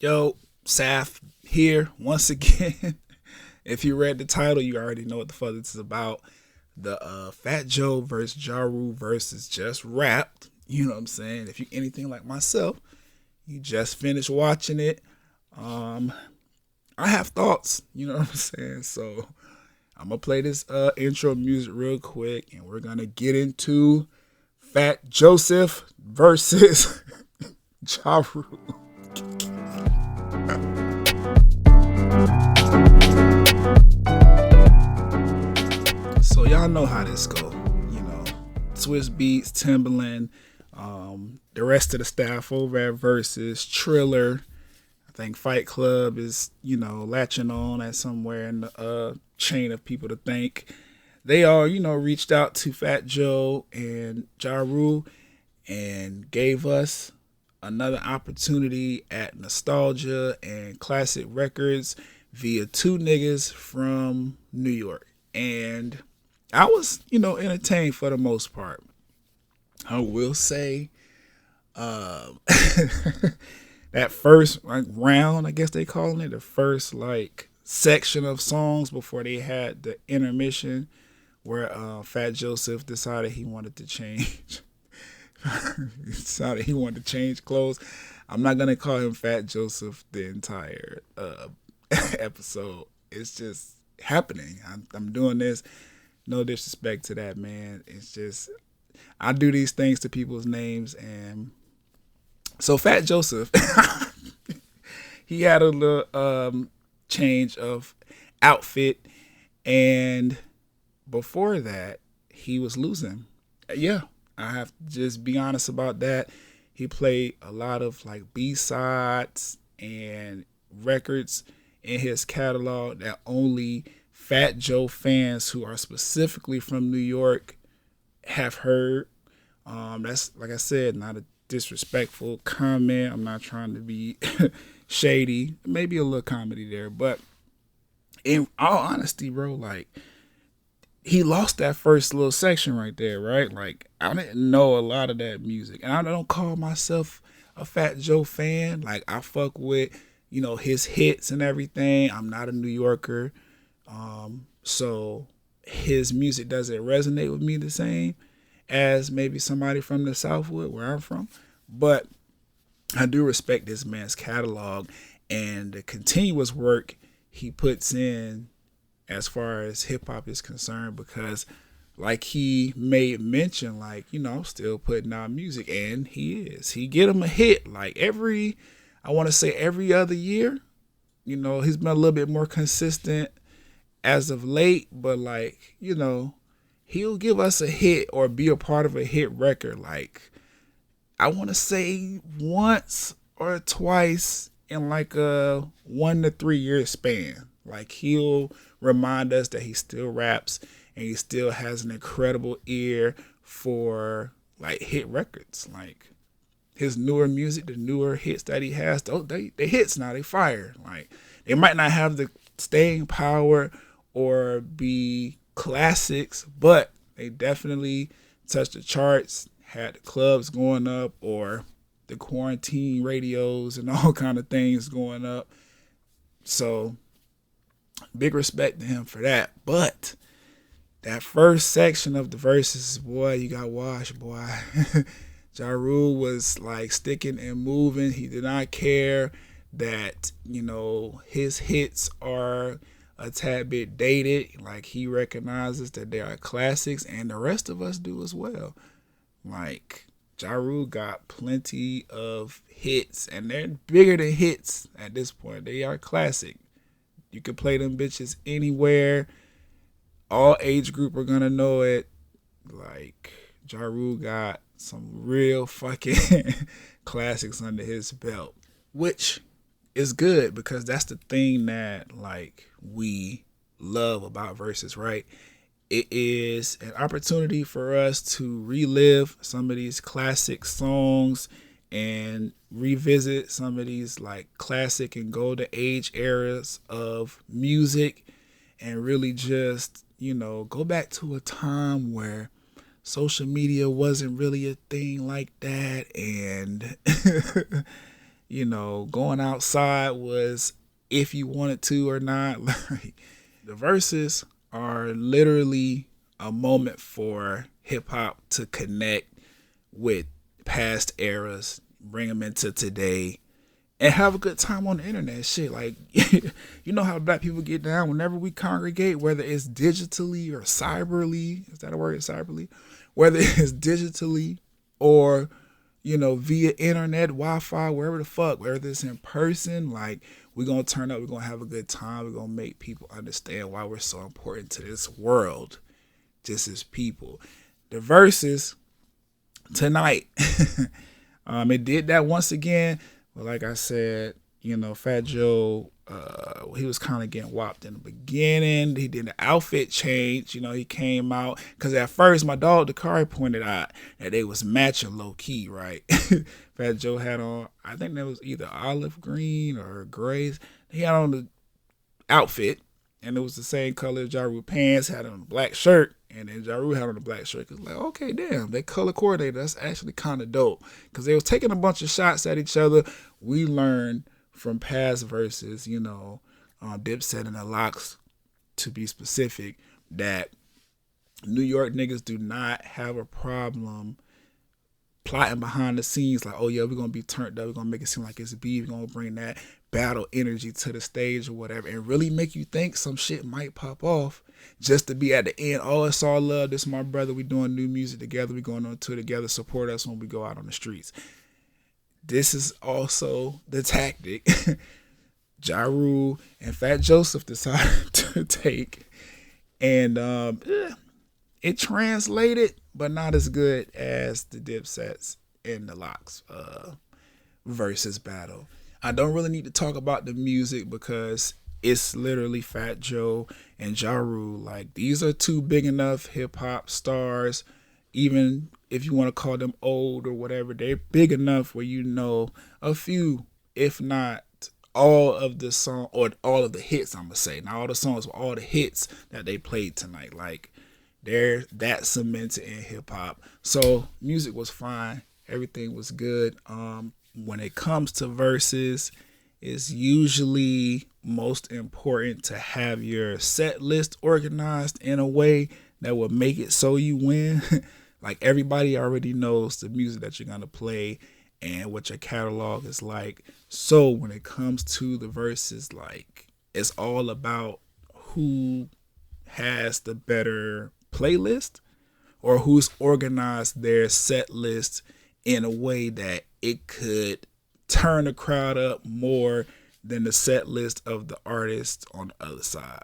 Yo, Saf here once again. If you read the title, you already know what the fuck this is about. The Fat Joe versus Ja Rule versus just wrapped. You know what I'm saying? If you anything like myself, you just finished watching it. Um, I have thoughts. You know what I'm saying? So I'm gonna play this intro music real quick, and we're gonna get into Fat Joseph versus Ja Rule. So y'all know how this go. You know, Swiss Beats, Timberland, the rest of the staff over at Verzuz, Triller. I think Fight Club is, latching on at somewhere in the chain of people to think. They all, reached out to Fat Joe and Ja Rule and gave us another opportunity at Nostalgia and Classic Records via two niggas from New York. And I was, entertained for the most part. I will say, that first round, I guess they calling it, the first section of songs before they had the intermission, where Fat Joseph decided he wanted to change. He decided he wanted to change clothes. I'm not gonna call him Fat Joseph the entire episode. It's just happening. I'm doing this. No disrespect to that man. It's just I do these things to people's names, and so Fat Joseph, he had a little change of outfit, and before that, he was losing. Yeah, I have to just be honest about that. He played a lot of B-sides and records in his catalog that only Fat Joe fans who are specifically from New York have heard. That's, like I said, not a disrespectful comment. I'm not trying to be shady. Maybe a little comedy there, but in all honesty, bro, he lost that first little section right there, right? I didn't know a lot of that music, and I don't call myself a Fat Joe fan. I fuck with, his hits and everything. I'm not a New Yorker, so his music doesn't resonate with me the same as maybe somebody from the South would, where I'm from. But I do respect this man's catalog and the continuous work he puts in as far as hip hop is concerned, because he made mention, I'm still putting out music, and he get him a hit I want to say every other year. He's been a little bit more consistent as of late, but he'll give us a hit or be a part of a hit record. I want to say once or twice in a 1 to 3 year span. He'll remind us that he still raps and he still has an incredible ear for hit records. His newer music, the newer hits that he has, they hits now, they fire. They might not have the staying power or be classics, but they definitely touch the charts, had the clubs going up, or the quarantine radios and all kind of things going up. So big respect to him for that. But that first section of the verses, boy, you got washed, boy. Ja Rule was sticking and moving. He did not care that, his hits are a tad bit dated. He recognizes that they are classics, and the rest of us do as well. Ja Rule got plenty of hits, and they're bigger than hits at this point. They are classic. You can play them bitches anywhere. All age group are gonna know it. Ja Rule got some real fucking classics under his belt, which is good, because that's the thing that we love about Verzuz, right? It is an opportunity for us to relive some of these classic songs and revisit some of these classic and golden age eras of music, and really just, go back to a time where social media wasn't really a thing like that, and going outside was if you wanted to or not. Like, the verses are literally a moment for hip hop to connect with past eras, bring them into today, and have a good time on the internet. Shit, like, you know how black people get down whenever we congregate, whether it's digitally or cyberly. Is that a word? Cyberly? Whether it's digitally or via internet, Wi-Fi, wherever the fuck, whether it's in person, like, we're gonna turn up, we're gonna have a good time, we're gonna make people understand why we're so important to this world, just as people. The verses tonight, it did that once again, but like I said, Fat Joe, he was kind of getting whopped in the beginning. He did the outfit change. He came out because at first my dog Dakari pointed out that they was matching low key, right? Fat Joe had on, I think that was either olive green or gray. He had on the outfit, and it was the same color as Ja Rule pants. Had on a black shirt, and then Ja Rule had on a black shirt. Cause like, okay, damn, they color coordinated. That's actually kind of dope. Cause they was taking a bunch of shots at each other. We learned from past verses, Dipset and the Locks, to be specific, that New York niggas do not have a problem plotting behind the scenes, like, oh yeah, we're gonna be turned up, we're gonna make it seem like it's beef, we're gonna bring that battle energy to the stage or whatever, and really make you think some shit might pop off, just to be at the end, oh, it's all love, this is my brother, we doing new music together, we going on tour together, support us when we go out on the streets. This is also the tactic Ja Rule and Fat Joseph decided to take, and it translated, but not as good as the Dipsets and the Locks versus battle. I don't really need to talk about the music because it's literally Fat Joe and Ja Rule. Like, these are two big enough hip hop stars, even if you want to call them old or whatever, they're big enough where a few, if not all of the song or all of the hits, I'm gonna say. Not all the songs, but all the hits that they played tonight. Like, they're that cemented in hip hop. So music was fine. Everything was good. When it comes to verses, it's usually most important to have your set list organized in a way that will make it so you win. Like, everybody already knows the music that you're gonna play and what your catalog is like. So when it comes to the verses, like, it's all about who has the better playlist or who's organized their set list in a way that it could turn the crowd up more than the set list of the artist on the other side.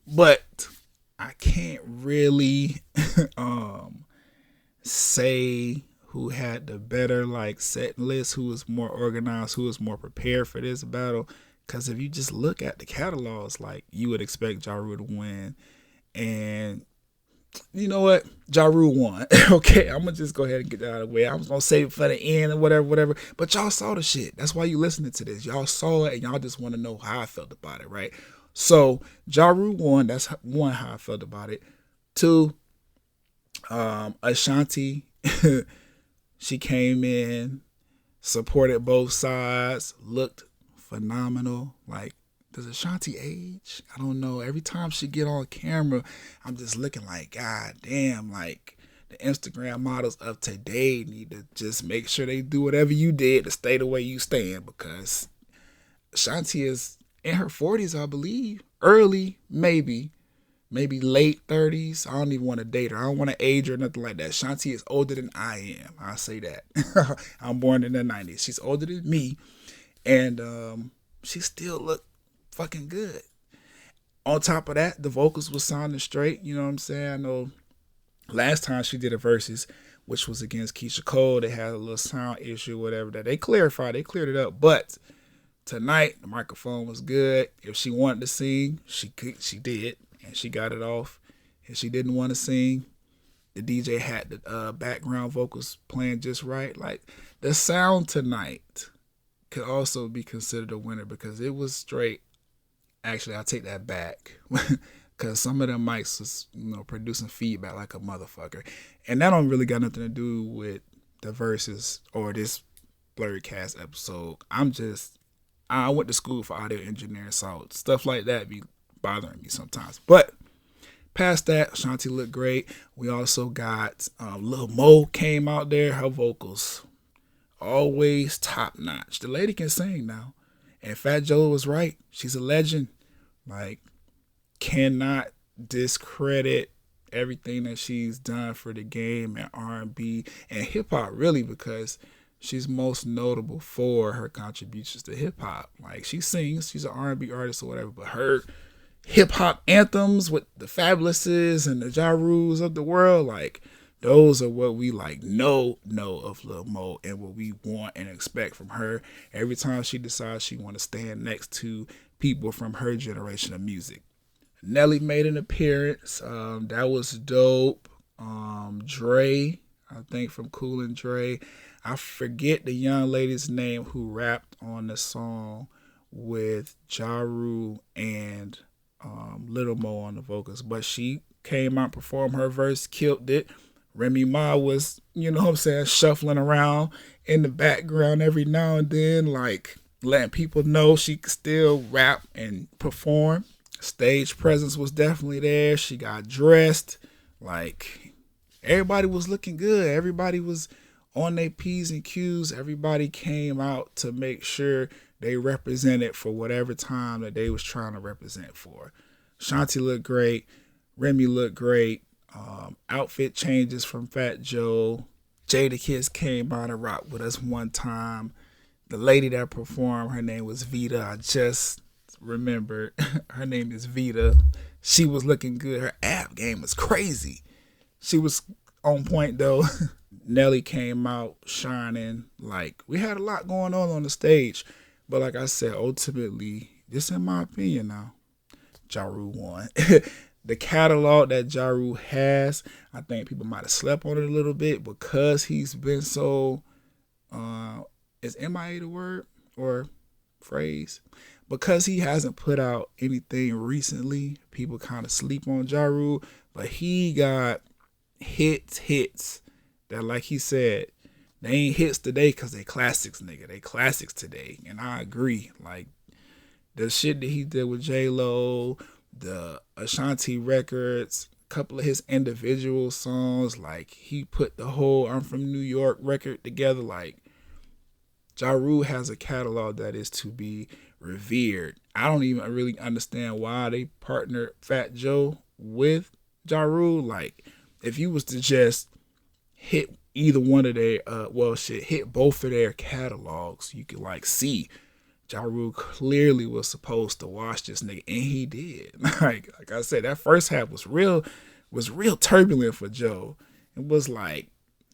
But I can't really say who had the better set list, who was more organized, who was more prepared for this battle. Because if you just look at the catalogs, like, you would expect Ja Rule to win. And you know what? Ja Rule won. Okay, I'm going to just go ahead and get that out of the way. I was going to save it for the end or whatever. But y'all saw the shit. That's why you listening to this. Y'all saw it and y'all just want to know how I felt about it, right? So, Ja Rule won. That's one, how I felt about it. Two, Ashanti, she came in, supported both sides, looked phenomenal. Like, does Ashanti age? I don't know. Every time she get on camera, I'm just looking like, God damn, like, the Instagram models of today need to just make sure they do whatever you did to stay the way you stand, because Ashanti is in her 40s, I believe. Early, maybe late 30s. I don't even want to date her. I don't want to age her or nothing like that. Shanti is older than I am. I'll say that. I'm born in the 90s. She's older than me. And she still look fucking good. On top of that, the vocals was sounding straight. You know what I'm saying? I know last time she did a versus, which was against Keisha Cole, they had a little sound issue, whatever, that they clarified. They cleared it up. But tonight, the microphone was good. If she wanted to sing, she did. And she got it off. If she didn't want to sing, the DJ had the background vocals playing just right. Like, the sound tonight could also be considered a winner because it was straight. Actually, I'll take that back. Because some of them mics was, producing feedback like a motherfucker. And that don't really got nothing to do with the verses or this Blurrycast episode. I went to school for audio engineering, so stuff like that be bothering me sometimes. But past that, Shanti looked great. We also got Lil Mo came out there. Her vocals always top notch. The lady can sing now, and Fat Joe was right. She's a legend. Like, cannot discredit everything that she's done for the game and R&B and hip hop, really, because she's most notable for her contributions to hip hop. Like, she sings, she's an R&B artist or whatever, but her hip hop anthems with the Fabulouses and the Ja Rules of the world, like, those are what we like know of Lil Mo and what we want and expect from her every time she decides she want to stand next to people from her generation of music. Nelly made an appearance. That was dope. Dre, I think from Cool and Dre. I forget the young lady's name who rapped on the song with Ja Rule and Little Mo on the vocals, but she came out, performed her verse, killed it. Remy Ma was, shuffling around in the background every now and then, like letting people know she could still rap and perform. Stage presence was definitely there. She got dressed. Like, everybody was looking good. Everybody was on their P's and Q's. Everybody came out to make sure they represented for whatever time that they was trying to represent for. Shanti looked great. Remy looked great. Outfit changes from Fat Joe. Jadakiss came out and rocked with us one time. The lady that performed, her name was Vita. I just remembered her name is Vita. She was looking good. Her ab game was crazy. She was on point though. Nelly came out shining. Like, we had a lot going on the stage, but like I said, ultimately, this in my opinion now, Ja Rule won. The catalog that Ja Rule has, I think people might have slept on it a little bit because he's been so is MIA the word or phrase? Because he hasn't put out anything recently, people kind of sleep on Ja Rule, but he got hits that, like he said, they ain't hits today because they classics, nigga. They classics today, and I agree. Like, the shit that he did with J-Lo, the Ashanti records, a couple of his individual songs, like, he put the whole I'm From New York record together. Like, Ja Rule has a catalog that is to be revered. I don't even really understand why they partnered Fat Joe with Ja Rule. Like, if you was to just hit either one of their, hit both of their catalogs, you could, like, see Ja Rule clearly was supposed to watch this nigga, and he did. Like I said, that first half was real turbulent for Joe. It was like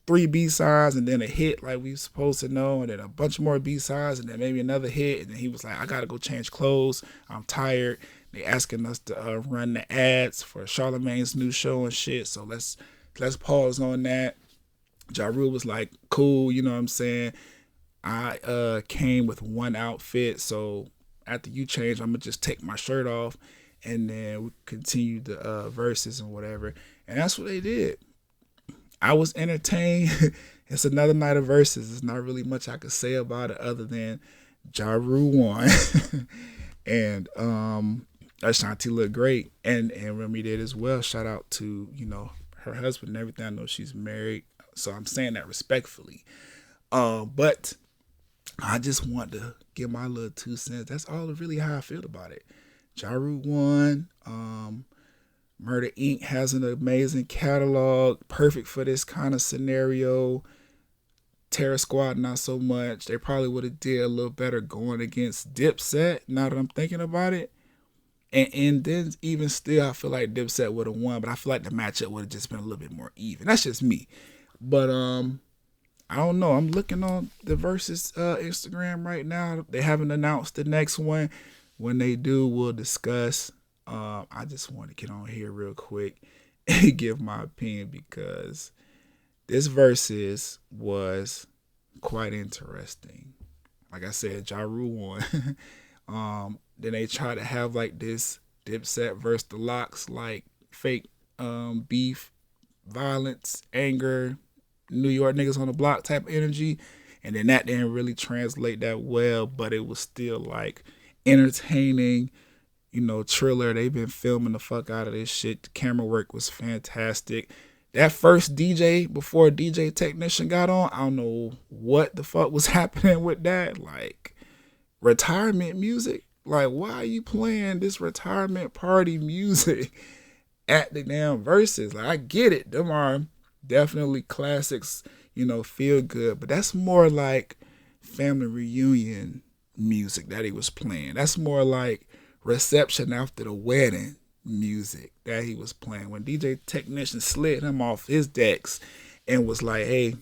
3 B-sides and then a hit like we supposed to know, and then a bunch more B-sides and then maybe another hit, and then he was like, I gotta go change clothes. I'm tired. They asking us to run the ads for Charlemagne's new show and shit, so let's pause on that. Ja Rule was like, cool, you know what I'm saying? I came with one outfit, so after you change, I'm gonna just take my shirt off, and then we continue the verses and whatever. And that's what they did. I was entertained. It's another night of verses. There's not really much I could say about it other than Ja Rule won, and Ashanti looked great, and Remy did as well. Shout out to her husband and everything. I know she's married, so I'm saying that respectfully. But I just want to give my little 2 cents. That's all really how I feel about it. Ja Rule won. Murder Inc. has an amazing catalog, perfect for this kind of scenario. Terror Squad, not so much. They probably would have did a little better going against Dipset, now that I'm thinking about it. And then even still, I feel like Dipset would have won, but I feel like the matchup would have just been a little bit more even. That's just me. But I don't know. I'm looking on the Verzuz Instagram right now. They haven't announced the next one. When they do, we'll discuss. I just want to get on here real quick and give my opinion because this Verzuz was quite interesting. Like I said, Ja Rule won. Then they try to have like this Dipset versus the Locks, like fake beef, violence, anger, New York niggas on the block type of energy. And then that didn't really translate that well, but it was still like entertaining. You know, Triller, they've been filming the fuck out of this shit. The camera work was fantastic. That first DJ before DJ Technician got on, I don't know what the fuck was happening with that. Like, retirement music? Like, why are you playing this retirement party music at the damn Verzuz? Like, I get it. Them are definitely classics, you know, feel good. But that's more like family reunion music that he was playing. That's more like reception after the wedding music that he was playing. When DJ Technician slid him off his decks and was like, hey,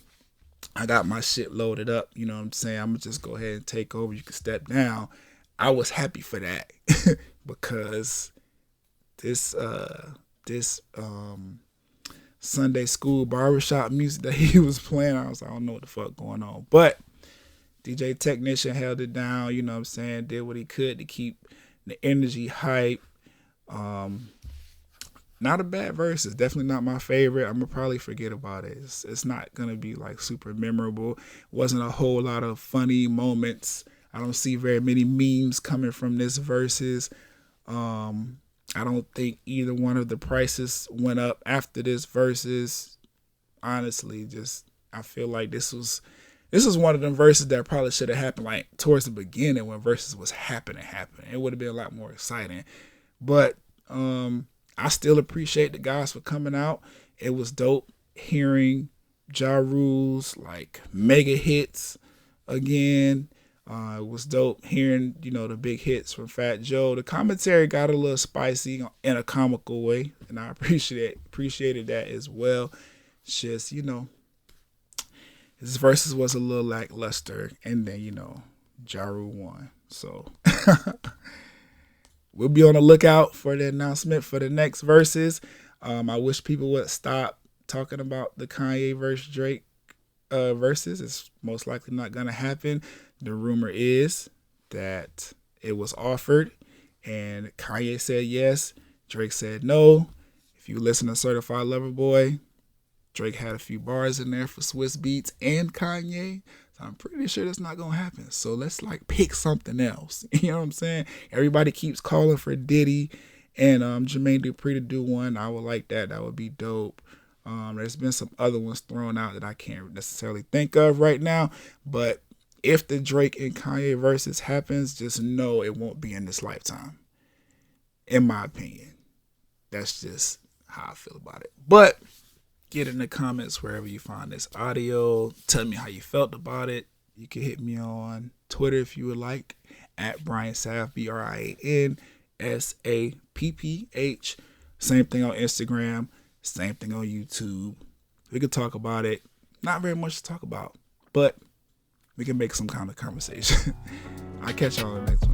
I got my shit loaded up. You know what I'm saying? I'm going to just go ahead and take over. You can step down. I was happy for that because this Sunday school barbershop music that he was playing, I was like, I don't know what the fuck going on. But DJ Technician held it down, you know what I'm saying? Did what he could to keep the energy hype. Not a bad verse. It's definitely not my favorite. I'm gonna probably forget about it. It's not gonna be like super memorable. Wasn't a whole lot of funny moments. I don't see very many memes coming from this Verzuz. I don't think either one of the prices went up after this Verzuz. Honestly, just I feel like this was one of them verses that probably should have happened like towards the beginning when Verzuz was happening. It would have been a lot more exciting. But I still appreciate the guys for coming out. It was dope hearing Ja Rule's like mega hits again. It was dope hearing, you know, the big hits from Fat Joe. The commentary got a little spicy in a comical way, and I appreciated that as well. It's just, you know, his verses was a little lackluster, and then, you know, Ja Rule won. So we'll be on the lookout for the announcement for the next Verzuz. I wish people would stop talking about the Kanye versus Drake Verzuz. It's most likely not going to happen. The rumor is that it was offered and Kanye said yes. Drake said no. If you listen to Certified Lover Boy, Drake had a few bars in there for Swiss Beats and Kanye. So I'm pretty sure that's not going to happen. So let's like pick something else. You know what I'm saying? Everybody keeps calling for Diddy and Jermaine Dupri to do one. I would like that. That would be dope. There's been some other ones thrown out that I can't necessarily think of right now. But if the Drake and Kanye Verzuz happens, just know it won't be in this lifetime. In my opinion. That's just how I feel about it. But get in the comments wherever you find this audio. Tell me how you felt about it. You can hit me on Twitter if you would like, at Brian Sapp, BrianSapph. Same thing on Instagram. Same thing on YouTube. We could talk about it. Not very much to talk about, but we can make some kind of conversation. I'll catch y'all in the next one.